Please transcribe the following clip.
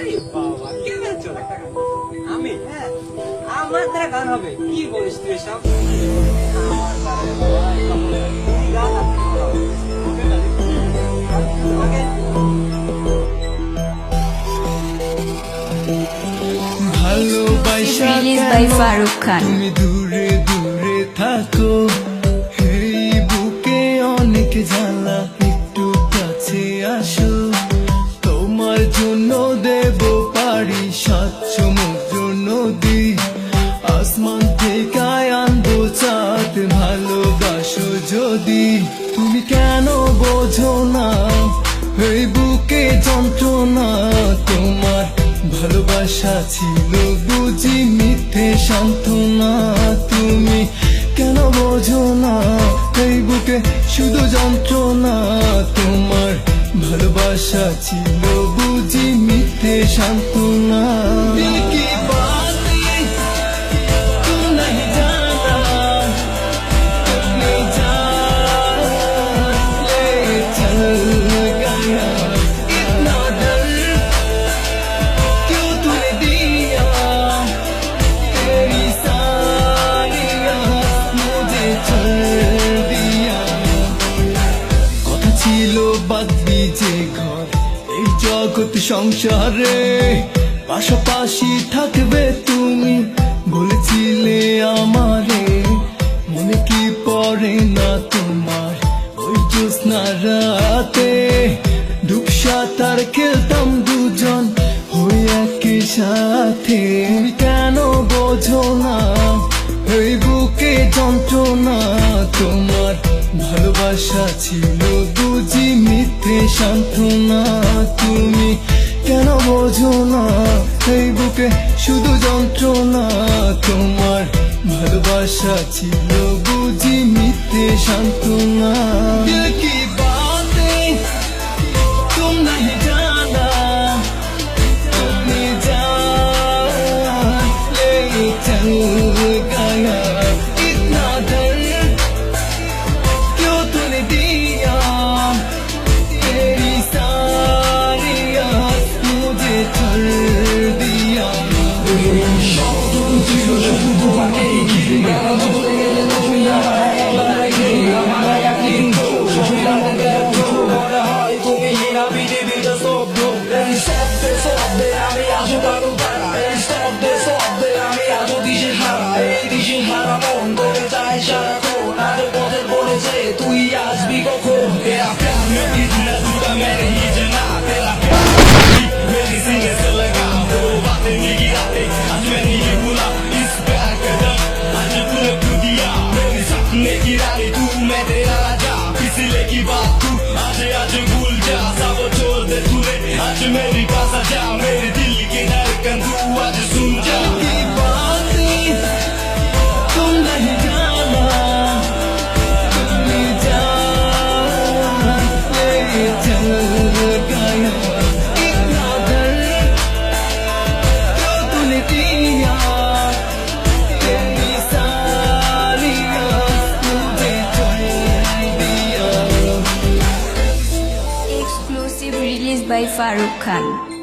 আরে বাবা কে বেচো আমি হ্যাঁ আমার দ্বারা গান হবে কি বলিস তুই সব আমার দ্বারা গান ভালোবাসা তুমি দূরে দূরে থাকো এই বুকে অনেক জ্বালা একটু কাছে আসো তোমার জন্য দেব পারি 7 সমুদ্র নদী আসমান থেকে আনবো চাঁদ ভালোবাসো যদি তুমি কেন বোঝো না এই বুকে যন্ত্রণা তোমার ভালোবাসা ছিল বুঝি মিথ্যে সান্ত্বনা তুমি কেন বোঝো না এই বুকে শুধু যন্ত্রণা তোমার ভালোবাসা ছিল বুঝি মিথ্যে সান্ত্বনা দিল কি বাত তুম नहीं জানা अपने जान ले चल गया इतना दर्द क्यों तूने दिया तेरी सारियां मुझे छोड़ दिया কথা ছিল বাদবি যে ঘর এই জগৎ সংসারে পাশাপাশি থাকবে তুমি বলেছিলে আমারে মনে কি পড়ে না তোমার ওই জ্যোৎস্না রাতে ডুব সাঁতার খেলতাম দুজন ওই একই সাথে তুমি কেন বোঝো না এই বুকে যন্ত্রণা তোমার ভালোবাসা ছিল বুঝি মিথ্যে সান্ত্বনা তুমি কেন বোঝো না এই বুকে শুধু যন্ত্রণা তোমার ভালোবাসা ছিল বুঝি মিথ্যে সান্ত্বনা দিল কি বাতেं तुम नहीं जाना अपनी जान ले चल गया इतना दर्द क्यों तूने दिया तेरी सारियां मुझे छोड़ दिया তুই আসবি কখন মেরে না তেরা मेरी सीने से लगा वो बातें नहीं आते आज मैं नहीं भूला इस प्यार का दम आज तूने खो दिया मेरे सपने की रानी तू मैं तेरा राजा पिछले की बात तू आज आज भूल जा सब छोड़ दे तूने आज मेरे पास आजा मेरे दिल की धड़कन तू आज सुन जा की बातें तुम नहीं जाना अपनी जान ले चल गया इतना दर्द क्यों तूने दिया तेरी सारियां मुझे छोड़ दिया Exclusive release by Farooq Khan.